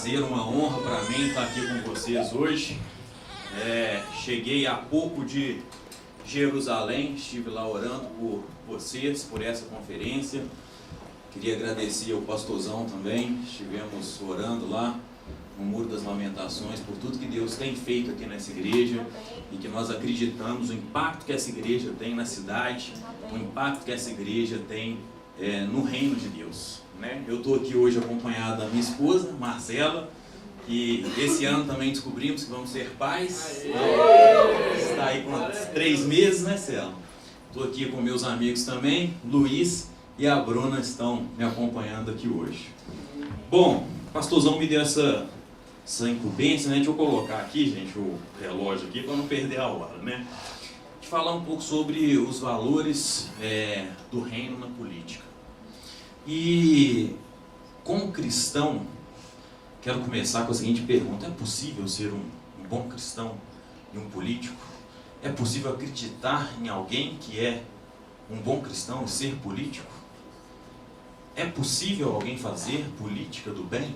prazer, uma honra para mim estar aqui com vocês hoje. Cheguei há pouco de Jerusalém, estive lá orando por vocês, por essa conferência. Queria agradecer ao pastorzão também, estivemos orando lá no Muro das Lamentações por tudo que Deus tem feito aqui nessa igreja e que nós acreditamos o impacto que essa igreja tem na cidade, o impacto que essa igreja tem no reino de Deus. Eu estou aqui hoje acompanhado da minha esposa, Marcela, e esse ano também descobrimos que vamos ser pais. Está aí com 3 meses, né, Cela? Estou aqui com meus amigos também, Luiz e a Bruna estão me acompanhando aqui hoje. Bom, o pastorzão me deu essa incumbência, né? Deixa eu colocar aqui, gente, o relógio aqui para não perder a hora, né? De falar um pouco sobre os valores do reino na política. E, como cristão, quero começar com a seguinte pergunta: é possível ser um bom cristão e um político? É possível acreditar em alguém que é um bom cristão e ser político? É possível alguém fazer política do bem?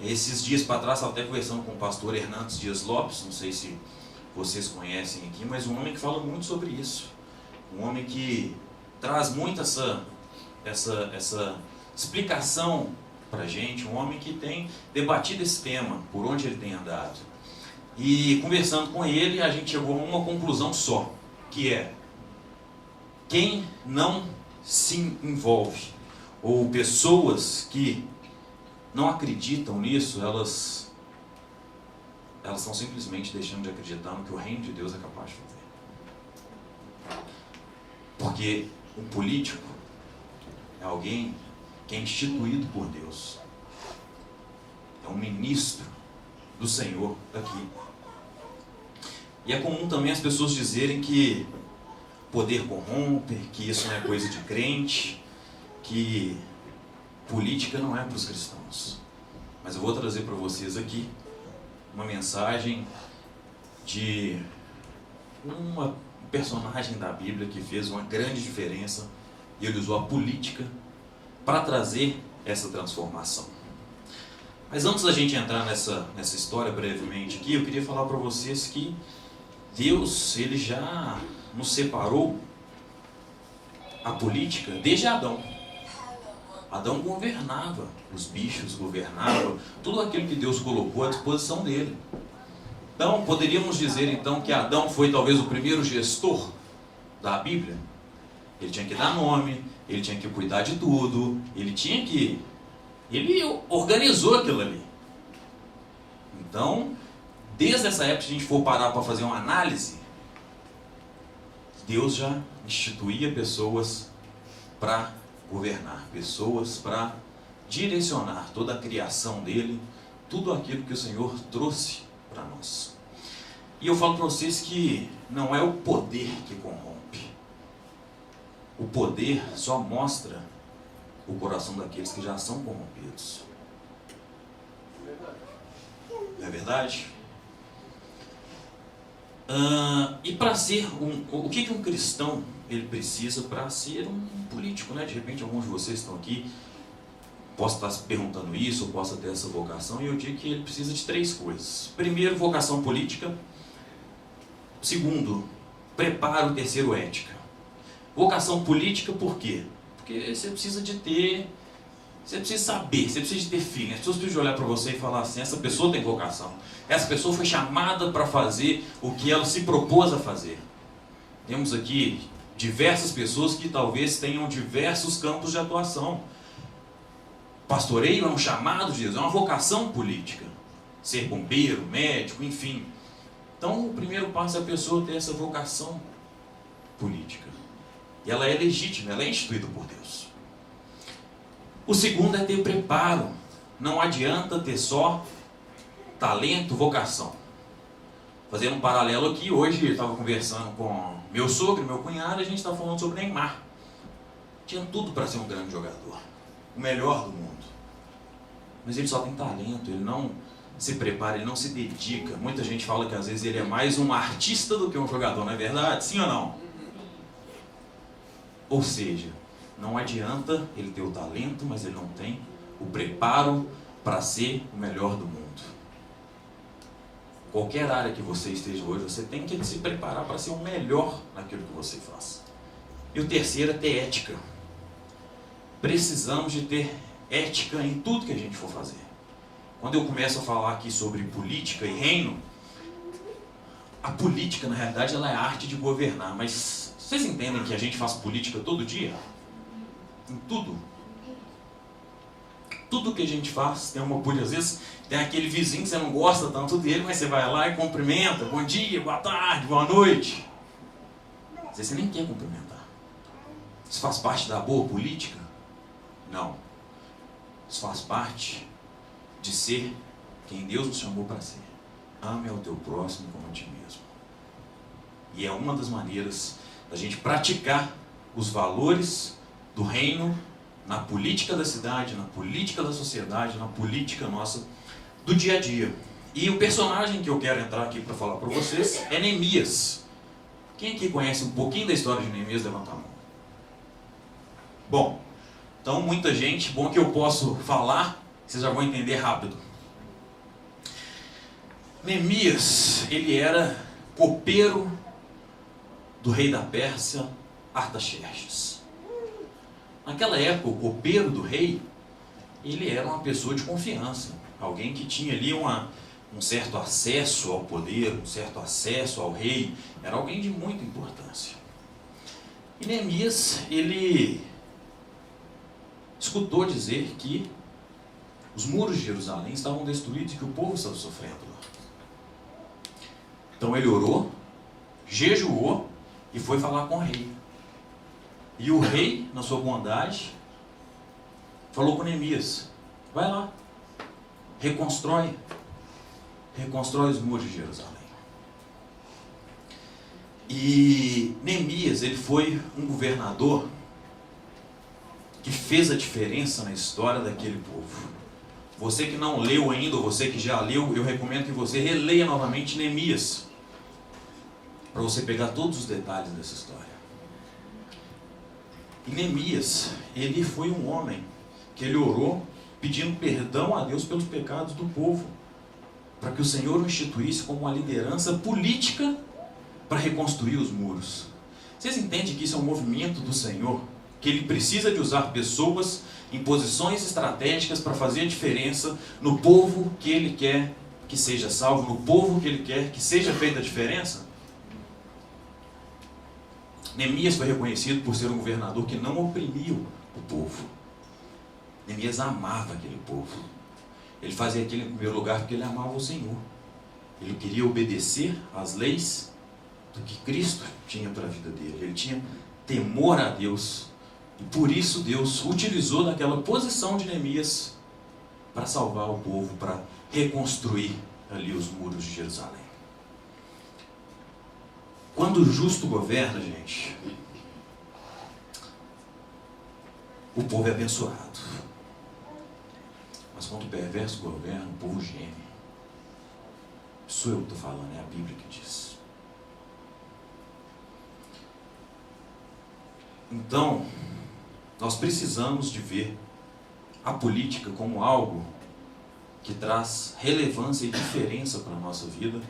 Esses dias para trás, estava até conversando com o pastor Hernandes Dias Lopes, não sei se vocês conhecem aqui, mas um homem que fala muito sobre isso. Um homem que traz muito essa explicação para a gente, um homem que tem debatido esse tema, por onde ele tem andado. E conversando com ele, a gente chegou a uma conclusão só, que é: quem não se envolve, ou pessoas que não acreditam nisso, elas estão simplesmente deixando de acreditar no que o reino de Deus é capaz de fazer. Porque um político é alguém que é instituído por Deus. É um ministro do Senhor aqui. E é comum também as pessoas dizerem que poder corrompe, que isso não é coisa de crente, que política não é para os cristãos. Mas eu vou trazer para vocês aqui uma mensagem de uma personagem da Bíblia que fez uma grande diferença, e ele usou a política para trazer essa transformação. Mas antes da gente entrar nessa história brevemente aqui, eu queria falar para vocês que Deus, ele já nos separou a política desde Adão. Adão governava os bichos, governava tudo aquilo que Deus colocou à disposição dele. Então, poderíamos dizer então que Adão foi talvez o primeiro gestor da Bíblia. Ele tinha que dar nome, ele tinha que cuidar de tudo, ele organizou aquilo ali. Então, desde essa época, se a gente for parar para fazer uma análise, Deus já instituía pessoas para governar, pessoas para direcionar toda a criação dele, tudo aquilo que o Senhor trouxe para nós. E eu falo para vocês que não é o poder que corrompe. O poder só mostra o coração daqueles que já são corrompidos. Não é verdade? E para ser o que um cristão ele precisa para ser um político, né? De repente alguns de vocês estão aqui, posso estar se perguntando isso, ou possa ter essa vocação, e eu digo que ele precisa de 3 coisas. Primeiro, vocação política. Segundo, preparo. Terceiro, ética. Vocação política por quê? Porque você precisa de ter, você precisa saber, você precisa de ter feeling. As pessoas precisam olhar para você e falar assim: essa pessoa tem vocação, essa pessoa foi chamada para fazer o que ela se propôs a fazer. Temos aqui diversas pessoas que talvez tenham diversos campos de atuação. Pastoreio é um chamado de Deus, é uma vocação política. Ser bombeiro, médico, enfim. Então o primeiro passo é a pessoa ter essa vocação política. E ela é legítima, ela é instituída por Deus. O segundo é ter preparo. Não adianta ter só talento, vocação. Fazendo um paralelo aqui, hoje eu estava conversando com meu sogro e meu cunhado, e a gente estava falando sobre Neymar. Tinha tudo para ser um grande jogador, o melhor do mundo. Mas ele só tem talento, ele não se prepara, ele não se dedica. Muita gente fala que às vezes ele é mais um artista do que um jogador, não é verdade? Sim ou não? Ou seja, não adianta ele ter o talento, mas ele não tem o preparo, para ser o melhor do mundo. Qualquer área que você esteja hoje, você tem que se preparar para ser o melhor naquilo que você faz. E o terceiro é ter ética. Precisamos de ter ética em tudo que a gente for fazer. Quando eu começo a falar aqui sobre política e reino, a política, na realidade, ela é a arte de governar. Mas vocês entendem que a gente faz política todo dia? Em tudo. Tudo que a gente faz tem uma política. Às vezes tem aquele vizinho que você não gosta tanto dele, mas você vai lá e cumprimenta. Bom dia, boa tarde, boa noite. Às vezes você nem quer cumprimentar. Isso faz parte da boa política? Não. Isso faz parte de ser quem Deus nos chamou para ser. Ame ao teu próximo como a ti mesmo. E é uma das maneiras da gente praticar os valores do reino na política da cidade, na política da sociedade, na política nossa do dia a dia. E o personagem que eu quero entrar aqui para falar para vocês é Neemias. Quem aqui conhece um pouquinho da história de Neemias, levanta a mão. Bom, então muita gente, bom que eu posso falar, vocês já vão entender rápido. Neemias, ele era copeiro do rei da Pérsia, Artaxerxes. Naquela época, o copeiro do rei, ele era uma pessoa de confiança, alguém que tinha ali um certo acesso ao poder, um certo acesso ao rei, era alguém de muita importância. E Neemias, ele escutou dizer que os muros de Jerusalém estavam destruídos e que o povo estava sofrendo lá. Então ele orou, jejuou e foi falar com o rei. E o rei, na sua bondade, falou com Neemias: vai lá, reconstrói os muros de Jerusalém. E Neemias, ele foi um governador que fez a diferença na história daquele povo. Você que não leu ainda, ou você que já leu, eu recomendo que você releia novamente Neemias, para você pegar todos os detalhes dessa história. E Neemias, ele foi um homem que ele orou pedindo perdão a Deus pelos pecados do povo, para que o Senhor o instituísse como uma liderança política para reconstruir os muros. Vocês entendem que isso é um movimento do Senhor? Que Ele precisa de usar pessoas em posições estratégicas para fazer a diferença no povo que Ele quer que seja salvo, no povo que Ele quer que seja feita a diferença? Neemias foi reconhecido por ser um governador que não oprimia o povo. Neemias amava aquele povo. Ele fazia aquilo em primeiro lugar porque ele amava o Senhor. Ele queria obedecer às leis do que Cristo tinha para a vida dele. Ele tinha temor a Deus. E por isso Deus utilizou daquela posição de Neemias para salvar o povo, para reconstruir ali os muros de Jerusalém. Quando o justo governa, gente, o povo é abençoado. Mas quando o perverso governa, o povo geme. Sou eu que estou falando, é a Bíblia que diz. Então, nós precisamos de ver a política como algo que traz relevância e diferença para a nossa vida,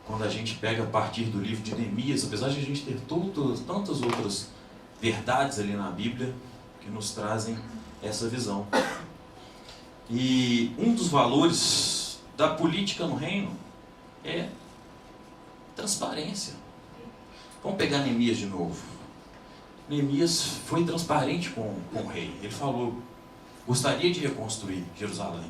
quando a gente pega a partir do livro de Neemias, apesar de a gente ter tantas outras verdades ali na Bíblia que nos trazem essa visão. E um dos valores da política no reino é transparência. Vamos pegar Neemias de novo. Neemias foi transparente com o rei. Ele falou: gostaria de reconstruir Jerusalém.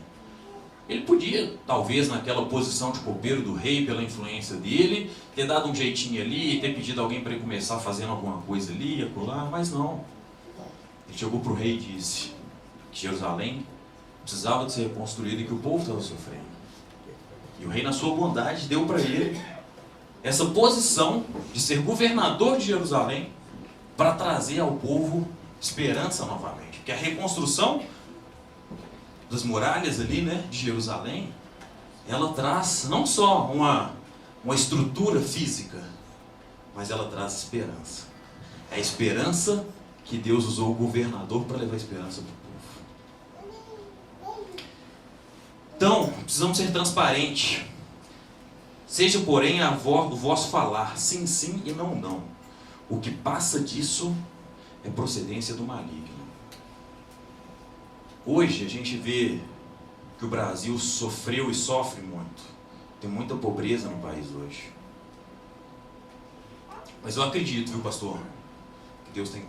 Ele podia, talvez, naquela posição de copeiro do rei, pela influência dele, ter dado um jeitinho ali, ter pedido alguém para ele começar fazendo alguma coisa ali, acolá, mas não. Ele chegou para o rei e disse que Jerusalém precisava de ser reconstruída e que o povo estava sofrendo. E o rei, na sua bondade, deu para ele essa posição de ser governador de Jerusalém para trazer ao povo esperança novamente. Porque a reconstrução das muralhas ali, né, de Jerusalém, ela traz não só uma estrutura física, mas ela traz esperança. É a esperança que Deus usou o governador para levar esperança para o povo. Então, precisamos ser transparentes. Seja, porém, o vosso falar, sim, sim e não, não. O que passa disso é procedência do maligno. Hoje a gente vê que o Brasil sofreu e sofre muito. Tem muita pobreza no país hoje. Mas eu acredito, viu, pastor, que Deus tem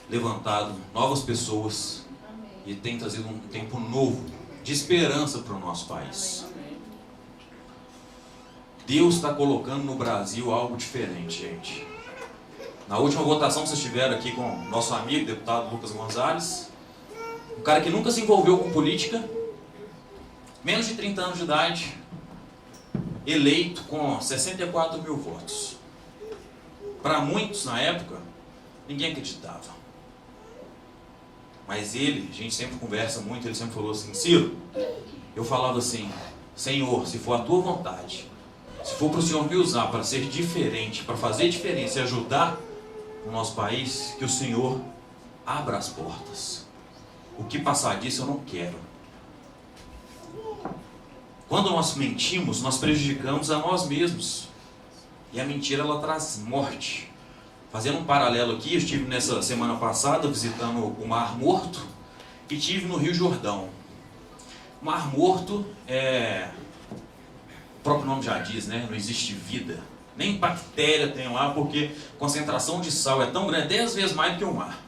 levantado novas pessoas e tem trazido um tempo novo de esperança para o nosso país. Deus está colocando no Brasil algo diferente, gente. Na última votação que vocês tiveram aqui com o nosso amigo, deputado Lucas Gonzalez, um cara que nunca se envolveu com política, menos de 30 anos de idade, eleito com 64 mil votos. Para muitos, na época, ninguém acreditava. Mas ele, a gente sempre conversa muito, ele sempre falou assim, Ciro, eu falava assim, Senhor, se for a tua vontade, se for para o Senhor me usar para ser diferente, para fazer diferença e ajudar o nosso país, que o Senhor abra as portas. O que passar disso eu não quero. Quando nós mentimos, nós prejudicamos a nós mesmos. E a mentira, ela traz morte. Fazendo um paralelo aqui, eu estive nessa semana passada visitando o Mar Morto e estive no Rio Jordão. O Mar Morto o próprio nome já diz, né? Não existe vida. Nem bactéria tem lá, porque a concentração de sal é tão grande, 10 vezes mais do que o mar.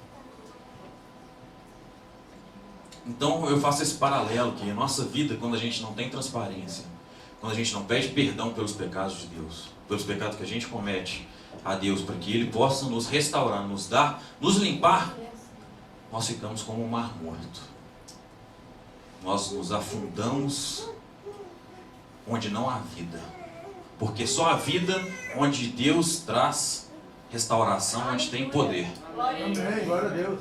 Então eu faço esse paralelo que a nossa vida, quando a gente não tem transparência, quando a gente não pede perdão pelos pecados de Deus, pelos pecados que a gente comete a Deus, para que Ele possa nos restaurar, nos dar, nos limpar, nós ficamos como um mar morto. Nós nos afundamos onde não há vida. Porque só a vida onde Deus traz restauração, onde tem poder. Amém, glória a Deus.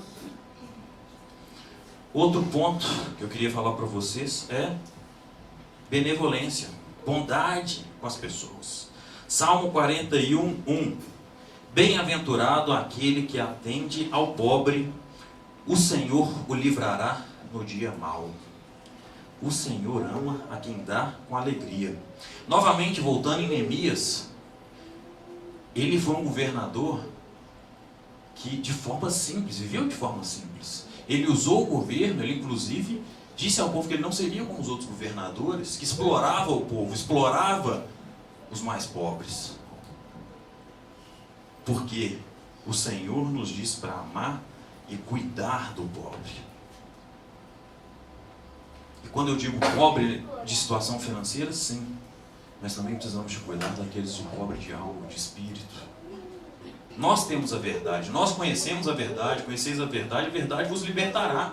Outro ponto que eu queria falar para vocês é benevolência, bondade com as pessoas. Salmo 41, 1. Bem-aventurado aquele que atende ao pobre, o Senhor o livrará no dia mau. O Senhor ama a quem dá com alegria. Novamente, voltando em Neemias, ele foi um governador que de forma simples, viveu de forma simples. Ele usou o governo, ele inclusive disse ao povo que ele não seria como os outros governadores, que explorava o povo, explorava os mais pobres. Porque o Senhor nos diz para amar e cuidar do pobre. E quando eu digo pobre de situação financeira, sim, mas também precisamos de cuidar daqueles de pobre de alma, de espírito. Nós temos a verdade, nós conhecemos a verdade, conheceis a verdade vos libertará.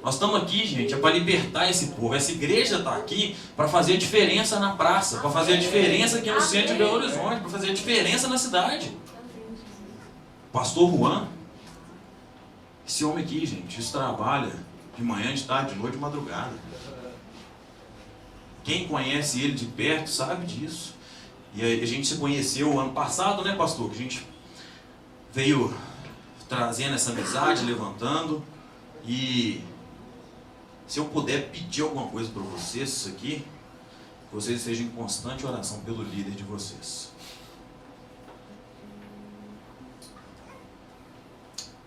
Nós estamos aqui, gente, é para libertar esse povo. Essa igreja está aqui para fazer a diferença na praça, para fazer a diferença aqui no centro de Belo Horizonte, para fazer a diferença na cidade. Pastor Juan, esse homem aqui, gente, isso trabalha de manhã, de tarde, de noite, de madrugada. Quem conhece ele de perto sabe disso. E a gente se conheceu ano passado, né, pastor? Que a gente veio trazendo essa amizade, levantando. E se eu puder pedir alguma coisa para vocês, isso aqui, que vocês estejam em constante oração pelo líder de vocês.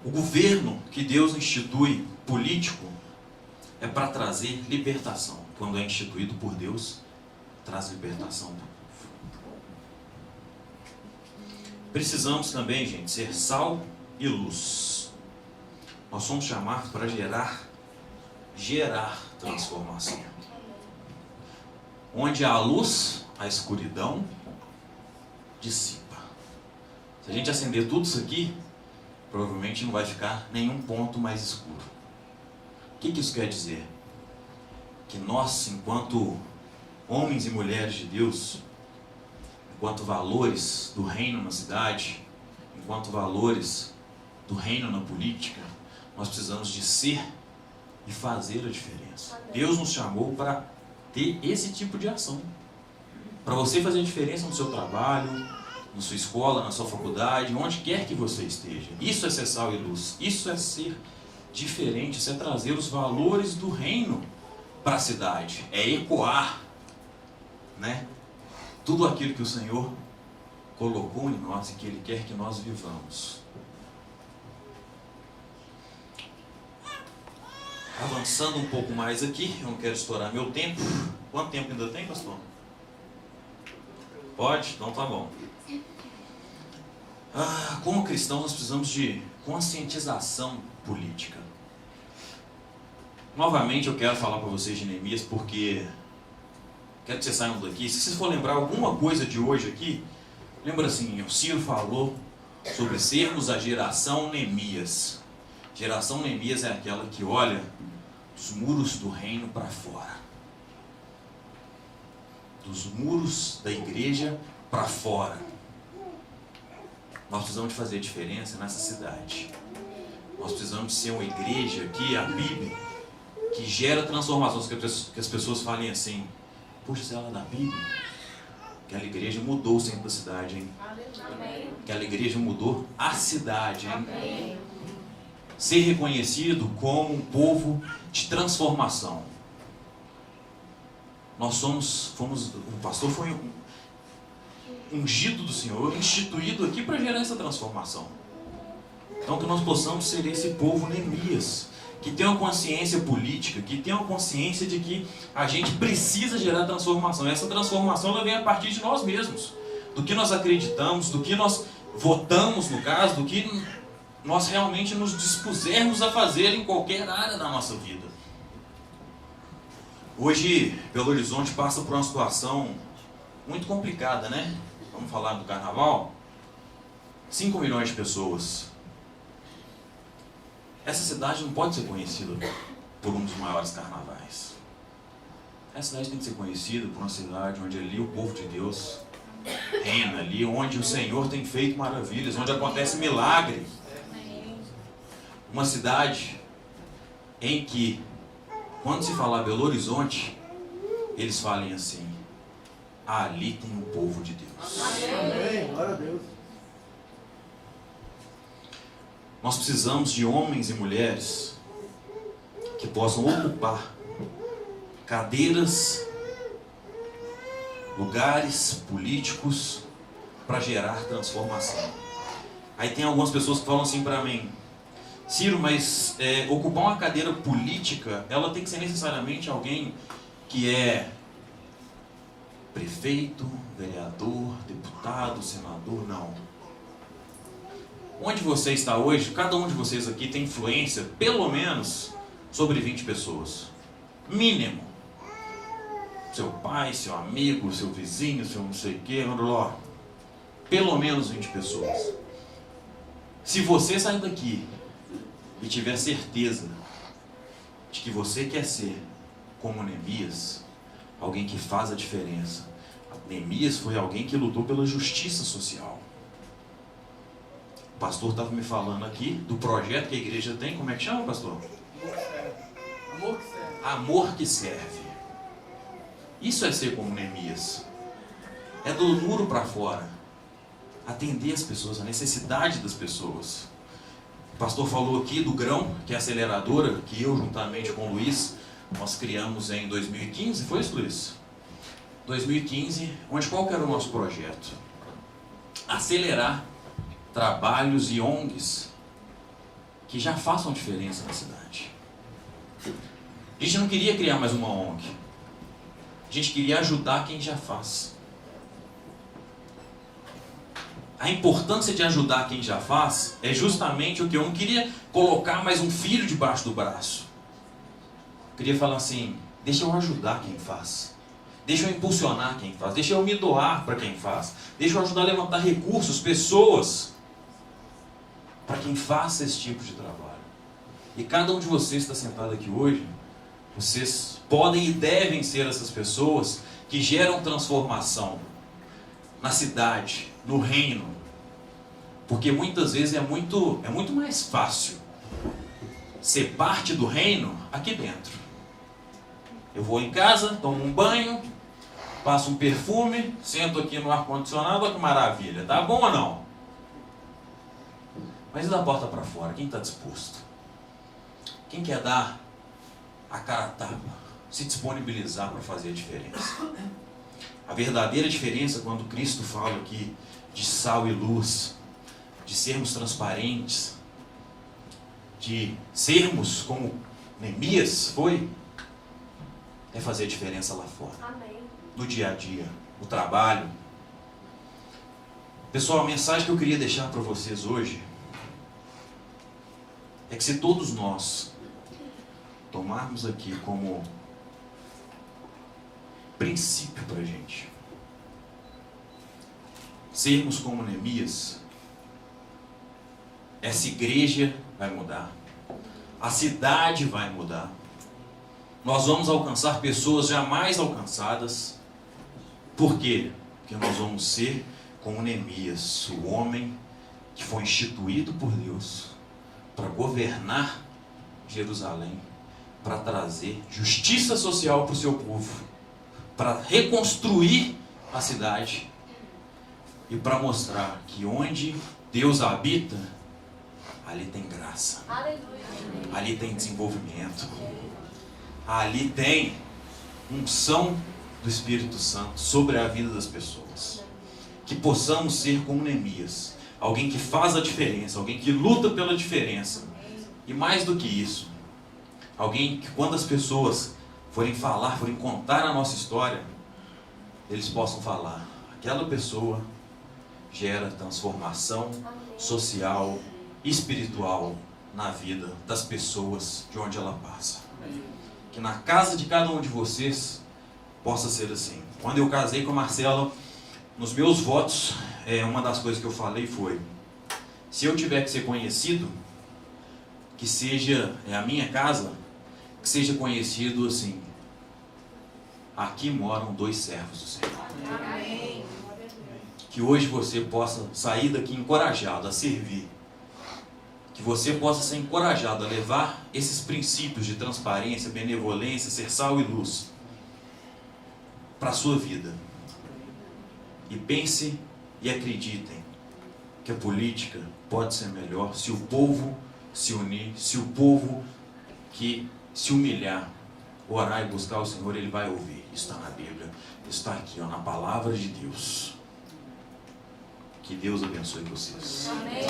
O governo que Deus institui político é para trazer libertação. Quando é instituído por Deus, traz libertação para o povo. Precisamos também, gente, ser sal e luz. Nós somos chamados para gerar transformação. Onde há a luz, a escuridão dissipa. Se a gente acender tudo isso aqui, provavelmente não vai ficar nenhum ponto mais escuro. O que isso quer dizer? Que nós, enquanto homens e mulheres de Deus, enquanto valores do reino na cidade, enquanto valores do reino na política, nós precisamos de ser e fazer a diferença. Deus nos chamou para ter esse tipo de ação. Para você fazer a diferença no seu trabalho, na sua escola, na sua faculdade, onde quer que você esteja. Isso é ser sal e luz. Isso é ser diferente, isso é trazer os valores do reino para a cidade, é ecoar, né, tudo aquilo que o Senhor colocou em nós e que Ele quer que nós vivamos. Avançando um pouco mais aqui, eu não quero estourar meu tempo. Quanto tempo ainda tem, pastor? Pode? Então tá bom. Como cristãos, nós precisamos de conscientização política. Novamente eu quero falar para vocês de Neemias, porque quero que vocês saiam daqui. Se vocês for lembrar alguma coisa de hoje aqui, lembra assim, o Ciro falou sobre sermos a geração Neemias. Geração Neemias é aquela que olha dos muros do reino para fora. Dos muros da igreja para fora. Nós precisamos de fazer diferença nessa cidade. Nós precisamos de ser uma igreja que a Bíblia, que gera transformações, que as pessoas falem assim, puxa, se ela é da Bíblia, aquela igreja mudou o centro da cidade, hein? Aquela igreja mudou a cidade, hein? Amém. Ser reconhecido como um povo de transformação. Nós fomos, o pastor foi ungido do Senhor, instituído aqui para gerar essa transformação. Então que nós possamos ser esse povo Neemias, que tem uma consciência política, que tem uma consciência de que a gente precisa gerar transformação. E essa transformação ela vem a partir de nós mesmos, do que nós acreditamos, do que nós votamos no caso, do que nós realmente nos dispusermos a fazer em qualquer área da nossa vida. Hoje, Belo Horizonte passa por uma situação muito complicada, né? Vamos falar do carnaval? 5 milhões de pessoas. Essa cidade não pode ser conhecida por um dos maiores carnavais. Essa cidade tem que ser conhecida por uma cidade onde ali o povo de Deus reina, ali onde o Senhor tem feito maravilhas, onde acontece milagre. Uma cidade em que, quando se falar Belo Horizonte, eles falem assim, ali tem o povo de Deus. Amém. Glória a Deus. Nós precisamos de homens e mulheres que possam ocupar cadeiras, lugares políticos para gerar transformação. Aí tem algumas pessoas que falam assim para mim, Ciro, mas ocupar uma cadeira política, ela tem que ser necessariamente alguém que é prefeito, vereador, deputado, senador? Não. Onde você está hoje, cada um de vocês aqui tem influência, pelo menos, sobre 20 pessoas. Mínimo. Seu pai, seu amigo, seu vizinho, seu não sei o quê, pelo menos 20 pessoas. Se você sair daqui e tiver certeza de que você quer ser como Neemias, alguém que faz a diferença. Neemias foi alguém que lutou pela justiça social. O pastor estava me falando aqui do projeto que a igreja tem. Como é que chama, pastor? Amor que serve. Amor que serve. Isso é ser como Neemias. É do muro para fora. Atender as pessoas, a necessidade das pessoas. O pastor falou aqui do Grão, que é a aceleradora, que eu, juntamente com o Luiz, nós criamos em 2015. Foi isso, Luiz? 2015, onde qual que era o nosso projeto? Acelerar trabalhos e ONGs que já façam diferença na cidade. A gente não queria criar mais uma ONG. A gente queria ajudar quem já faz. A importância de ajudar quem já faz é justamente o que eu não queria colocar mais um filho debaixo do braço. Eu queria falar assim, deixa eu ajudar quem faz. Deixa eu impulsionar quem faz. Deixa eu me doar para quem faz. Deixa eu ajudar a levantar recursos, pessoas, para quem faça esse tipo de trabalho. E cada um de vocês está sentado aqui hoje, vocês podem e devem ser essas pessoas que geram transformação na cidade, no reino. Porque muitas vezes é muito mais fácil ser parte do reino aqui dentro. Eu vou em casa, tomo um banho, passo um perfume, sento aqui no ar-condicionado, olha que maravilha. Tá bom ou não? Mas e da porta para fora? Quem está disposto? Quem quer dar a cara a tapa? se disponibilizar para fazer a diferença. A verdadeira diferença, quando Cristo fala aqui de sal e luz, de sermos transparentes, de sermos como Neemias foi, é fazer a diferença lá fora. Amém. No dia a dia, no trabalho. Pessoal, a mensagem que eu queria deixar para vocês hoje é que se todos nós tomarmos aqui como princípio para a gente sermos como Neemias, essa igreja vai mudar, a cidade vai mudar, nós vamos alcançar pessoas jamais alcançadas. Por quê? Porque nós vamos ser como Neemias, o homem que foi instituído por Deus para governar Jerusalém, para trazer justiça social para o seu povo, para reconstruir a cidade e para mostrar que onde Deus habita, ali tem graça, Aleluia. ali tem desenvolvimento, ali tem unção do Espírito Santo sobre a vida das pessoas. Que possamos ser como Neemias, alguém que faz a diferença, alguém que luta pela diferença. E mais do que isso, alguém que quando as pessoas forem falar, forem contar a nossa história, eles possam falar, aquela pessoa gera transformação social, espiritual na vida das pessoas de onde ela passa. Que na casa de cada um de vocês possa ser assim. Quando eu casei com a Marcela, nos meus votos, uma das coisas que eu falei foi: se eu tiver que ser conhecido, que seja a minha casa, que seja conhecido assim: aqui moram 2 servos do Senhor. Amém. Que hoje você possa sair daqui encorajado a servir. Que você possa ser encorajado a levar esses princípios de transparência, benevolência, ser sal e luz para a sua vida. E pense e acreditem que a política pode ser melhor se o povo se unir, se o povo que se humilhar, orar e buscar o Senhor, Ele vai ouvir. Está na Bíblia, está aqui, na palavra de Deus. Que Deus abençoe vocês. Amém.